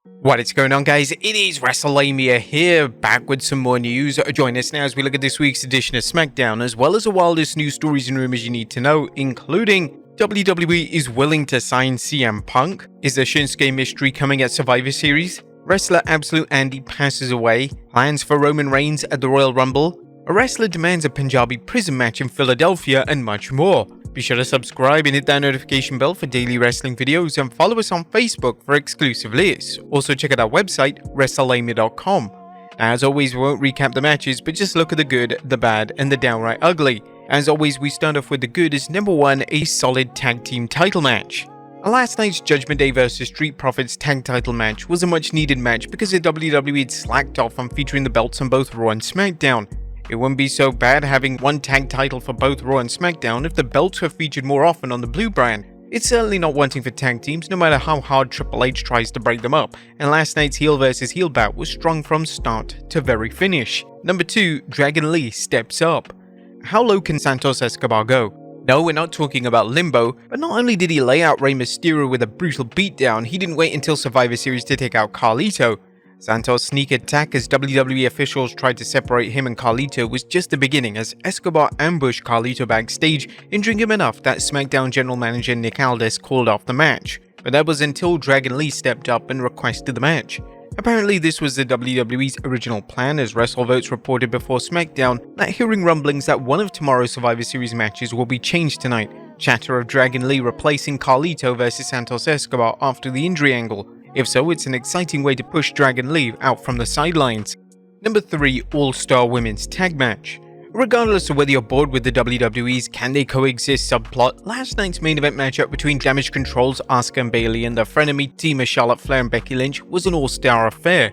What is going on, guys? It is Wrestlelamia here, back with some more news. Join us now as we look at this week's edition of Smackdown, as well as the wildest news stories and rumors you need to know, including WWE is willing to sign CM Punk, is the Shinsuke mystery coming at Survivor Series, wrestler Absolute Andy passes away, plans for Roman Reigns at the Royal Rumble, a wrestler demands a Punjabi prison match in Philadelphia, and much more. Be sure to subscribe and hit that notification bell for daily wrestling videos, and follow us on Facebook for exclusive lists. Also check out our website, Wrestlelamia.com. As always, we won't recap the matches, but just look at the good, the bad, and the downright ugly. As always, we start off with the good as number 1, a solid tag team title match. Last night's Judgment Day vs Street Profits tag title match was a much needed match because the WWE had slacked off on featuring the belts on both Raw and Smackdown. It wouldn't be so bad having one tag title for both Raw and Smackdown if the belts were featured more often on the blue brand. It's certainly not wanting for tag teams, no matter how hard Triple H tries to break them up, and last night's heel versus heel bout was strong from start to very finish. Number 2, Dragon Lee steps up. How low can Santos Escobar go? No, we're not talking about Limbo, but not only did he lay out Rey Mysterio with a brutal beatdown, he didn't wait until Survivor Series to take out Carlito. Santos' sneak attack as WWE officials tried to separate him and Carlito was just the beginning, as Escobar ambushed Carlito backstage, injuring him enough that SmackDown general manager Nick Aldis called off the match. But that was until Dragon Lee stepped up and requested the match. Apparently this was the WWE's original plan, as WrestleVotes reported before SmackDown that hearing rumblings that one of tomorrow's Survivor Series matches will be changed tonight. Chatter of Dragon Lee replacing Carlito versus Santos Escobar after the injury angle. If so, it's an exciting way to push Dragon Lee out from the sidelines. Number 3, All-Star Women's Tag Match. Regardless of whether you're bored with the WWE's can they coexist subplot, last night's main event matchup between Damage Control's Asuka and Bayley and the frenemy team of Charlotte Flair and Becky Lynch was an all-star affair.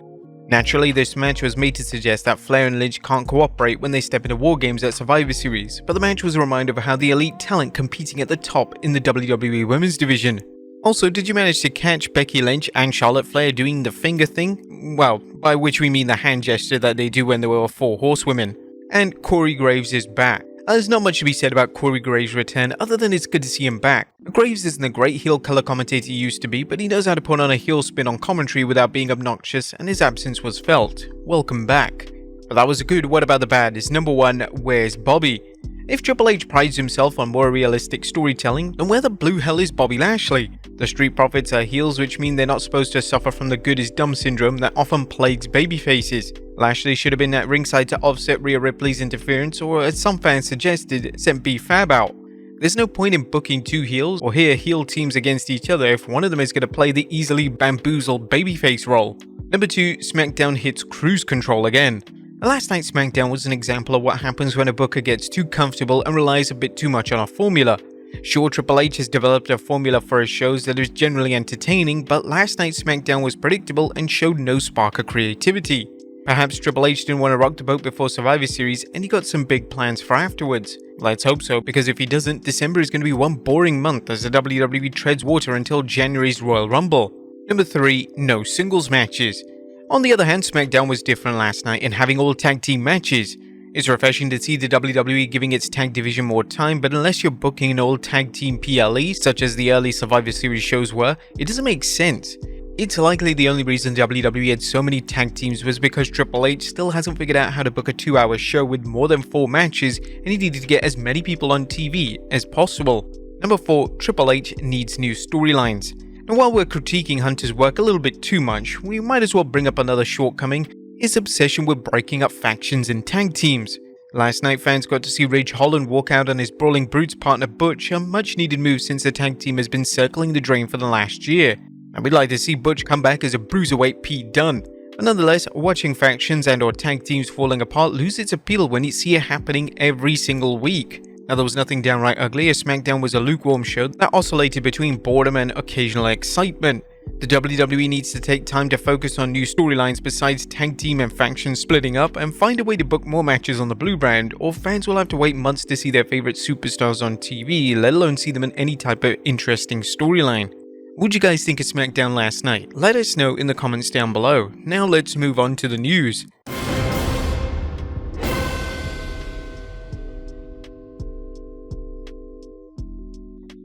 Naturally, this match was made to suggest that Flair and Lynch can't cooperate when they step into War Games at Survivor Series, but the match was a reminder of how the elite talent competing at the top in the WWE Women's Division. Also, did you manage to catch Becky Lynch and Charlotte Flair doing the finger thing? Well, by which we mean the hand gesture that they do when there were 4 horsewomen. And Corey Graves is back. There's not much to be said about Corey Graves' return other than it's good to see him back. Graves isn't the great heel color commentator he used to be, but he knows how to put on a heel spin on commentary without being obnoxious, and his absence was felt. Welcome back. But that was the good. What about the bad? Is number 1, where's Bobby? If Triple H prides himself on more realistic storytelling, then where the blue hell is Bobby Lashley? The Street Profits are heels, which mean they're not supposed to suffer from the good is dumb syndrome that often plagues babyfaces. Lashley should have been at ringside to offset Rhea Ripley's interference, or as some fans suggested, sent B-Fab out. There's no point in booking 2 heels or here heel teams against each other if one of them is going to play the easily bamboozled babyface role. Number 2, SmackDown hits cruise control again. Last night's SmackDown was an example of what happens when a booker gets too comfortable and relies a bit too much on a formula. Sure, Triple H has developed a formula for his shows that is generally entertaining, but last night's SmackDown was predictable and showed no spark of creativity. Perhaps Triple H didn't want to rock the boat before Survivor Series and he got some big plans for afterwards. Let's hope so, because if he doesn't, December is going to be one boring month as the WWE treads water until January's Royal Rumble. Number 3, no singles matches. On the other hand, SmackDown was different last night in having all tag team matches. It's refreshing to see the WWE giving its tag division more time, but unless you're booking an all tag team PLE, such as the early Survivor Series shows were, it doesn't make sense. It's likely the only reason WWE had so many tag teams was because Triple H still hasn't figured out how to book a 2-hour show with more than 4 matches, and he needed to get as many people on TV as possible. Number 4, Triple H needs new storylines. And while we're critiquing Hunter's work a little bit too much, we might as well bring up another shortcoming, his obsession with breaking up factions and tag teams. Last night fans got to see Ridge Holland walk out on his Brawling Brutes partner Butch, a much needed move since the tag team has been circling the drain for the last year. And we'd like to see Butch come back as a bruiserweight Pete Dunne. But nonetheless, watching factions and or tag teams falling apart loses its appeal when you see it happening every single week. Now, there was nothing downright ugly, as SmackDown was a lukewarm show that oscillated between boredom and occasional excitement. The WWE needs to take time to focus on new storylines besides tag team and faction splitting up, and find a way to book more matches on the blue brand, or fans will have to wait months to see their favorite superstars on TV, let alone see them in any type of interesting storyline. What'd you guys think of SmackDown last night? Let us know in the comments down below. Now let's move on to the news.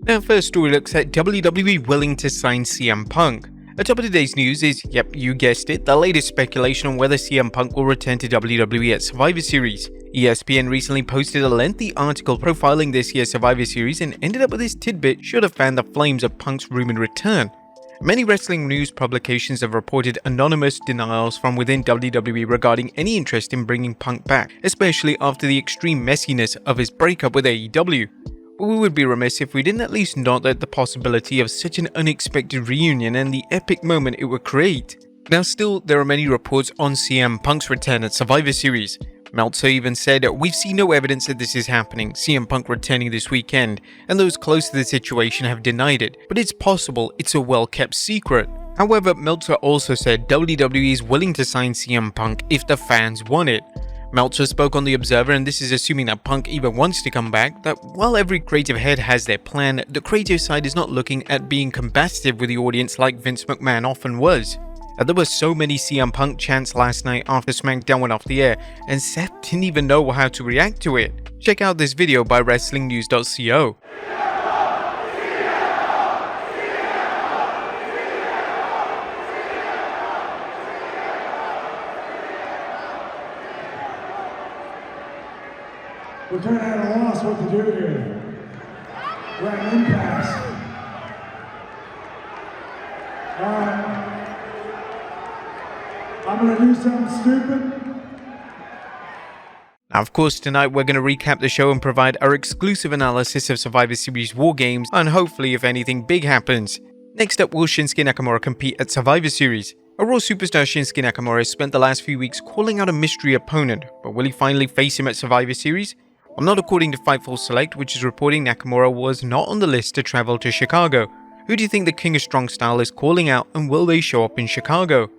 Our first story looks at WWE willing to sign CM Punk. Atop of today's news is, yep, you guessed it, the latest speculation on whether CM Punk will return to WWE at Survivor Series. ESPN recently posted a lengthy article profiling this year's Survivor Series and ended up with this tidbit should have fanned the flames of Punk's rumored return. Many wrestling news publications have reported anonymous denials from within WWE regarding any interest in bringing Punk back, especially after the extreme messiness of his breakup with AEW. But we would be remiss if we didn't at least nod at the possibility of such an unexpected reunion and the epic moment it would create. Now still, there are many reports on CM Punk's return at Survivor Series. Meltzer even said, "We've seen no evidence that this is happening, CM Punk returning this weekend, and those close to the situation have denied it, but it's possible it's a well-kept secret." However, Meltzer also said WWE is willing to sign CM Punk if the fans want it. Meltzer spoke on The Observer, and this is assuming that Punk even wants to come back, that while every creative head has their plan, the creative side is not looking at being combative with the audience like Vince McMahon often was. There were so many CM Punk chants last night after Smackdown went off the air, and Seth didn't even know how to react to it. Check out this video by WrestlingNews.co. We're kind of at a loss what to do here. We're at an impasse. I'm gonna do something stupid. Now, of course, tonight we're going to recap the show and provide our exclusive analysis of Survivor Series War Games, and hopefully if anything big happens. Next up, will Shinsuke Nakamura compete at Survivor Series? A Raw superstar Shinsuke Nakamura has spent the last few weeks calling out a mystery opponent, but will he finally face him at Survivor Series? Well, not according to Fightful Select, which is reporting Nakamura was not on the list to travel to Chicago. Who do you think the King of Strong Style is calling out, and will they show up in Chicago?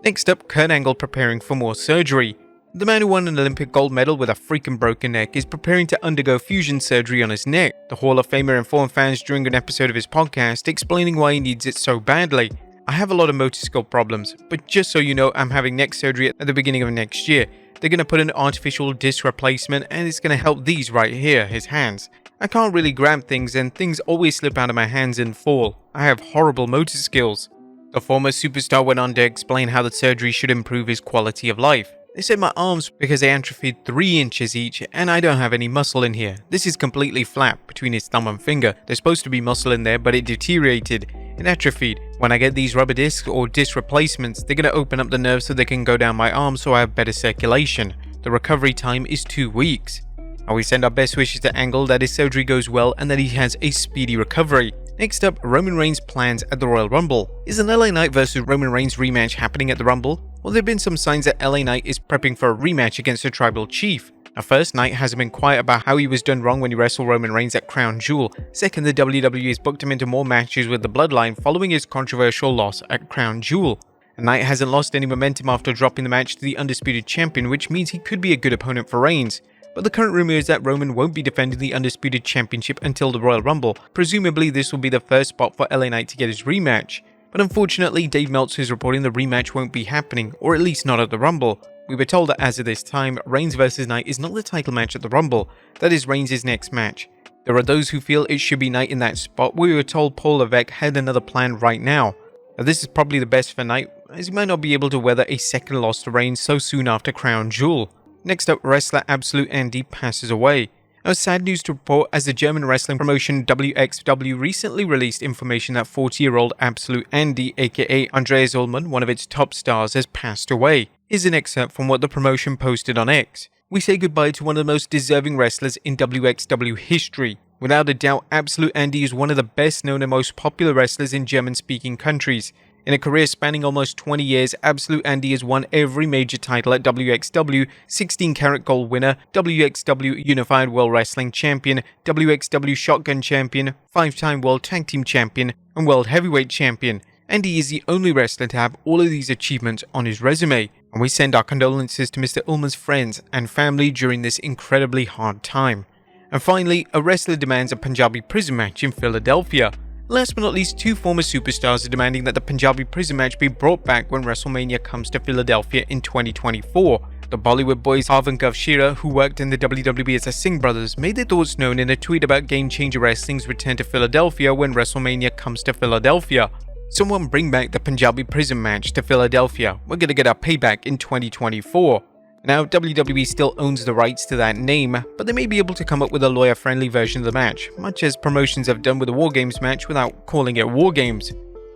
Next up, Kurt Angle preparing for more surgery. The man who won an Olympic gold medal with a freaking broken neck is preparing to undergo fusion surgery on his neck. The Hall of Famer informed fans during an episode of his podcast explaining why he needs it so badly. "I have a lot of motor skill problems, but just so you know, I'm having neck surgery at the beginning of next year. They're going to put an artificial disc replacement and it's going to help these right here, his hands. I can't really grab things and things always slip out of my hands and fall. I have horrible motor skills." The former superstar went on to explain how the surgery should improve his quality of life. "They said my arms because they atrophied 3 inches each and I don't have any muscle in here. This is completely flat between his thumb and finger. There's supposed to be muscle in there, but it deteriorated. It atrophied. When I get these rubber discs or disc replacements, they're going to open up the nerves so they can go down my arm so I have better circulation. The recovery time is 2 weeks. And we send our best wishes to Angle that his surgery goes well and that he has a speedy recovery." Next up, Roman Reigns' plans at the Royal Rumble. Is an LA Knight vs Roman Reigns rematch happening at the Rumble? Well, there have been some signs that LA Knight is prepping for a rematch against the Tribal Chief. Now, first, Knight hasn't been quiet about how he was done wrong when he wrestled Roman Reigns at Crown Jewel. Second, the WWE has booked him into more matches with the Bloodline following his controversial loss at Crown Jewel. And Knight hasn't lost any momentum after dropping the match to the Undisputed Champion, which means he could be a good opponent for Reigns. But the current rumor is that Roman won't be defending the Undisputed Championship until the Royal Rumble. Presumably, this will be the first spot for LA Knight to get his rematch. But unfortunately, Dave Meltzer is reporting the rematch won't be happening, or at least not at the Rumble. We were told that as of this time, Reigns vs Knight is not the title match at the Rumble. That is Reigns' next match. There are those who feel it should be Knight in that spot. We were told Paul Levesque had another plan right now. Now, this is probably the best for Knight, as he might not be able to weather a second loss to Reigns so soon after Crown Jewel. Next up, wrestler Absolute Andy passes away. Now, sad news to report as the German wrestling promotion WXW recently released information that 40-year-old Absolute Andy, aka Andreas Ullmann, one of its top stars, has passed away. Here's an excerpt from what the promotion posted on X. "We say goodbye to one of the most deserving wrestlers in WXW history. Without a doubt, Absolute Andy is one of the best known and most popular wrestlers in German-speaking countries. In a career spanning almost 20 years, Absolute Andy has won every major title at WXW, 16-karat gold winner, WXW Unified World Wrestling Champion, WXW Shotgun Champion, 5-time World Tag Team Champion, and World Heavyweight Champion. Andy is the only wrestler to have all of these achievements on his resume, and we send our condolences to Mr. Ullmann's friends and family during this incredibly hard time." And finally, a wrestler demands a Punjabi prison match in Philadelphia. Last but not least, 2 former superstars are demanding that the Punjabi prison match be brought back when WrestleMania comes to Philadelphia in 2024. The Bollywood boys Harv and Gav Shira, who worked in the WWE as the Singh brothers, made their thoughts known in a tweet about Game Changer Wrestling's return to Philadelphia when WrestleMania comes to Philadelphia. Someone bring back the Punjabi prison match to Philadelphia. We're gonna get our payback in 2024. Now, WWE still owns the rights to that name, but they may be able to come up with a lawyer-friendly version of the match, much as promotions have done with the War Games match without calling it War Games.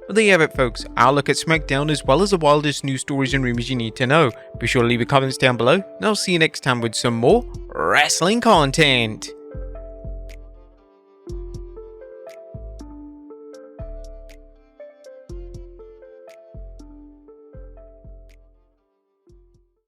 But there you have it, folks. I'll look at Smackdown as well as the wildest news stories and rumors you need to know. Be sure to leave your comments down below, and I'll see you next time with some more wrestling content.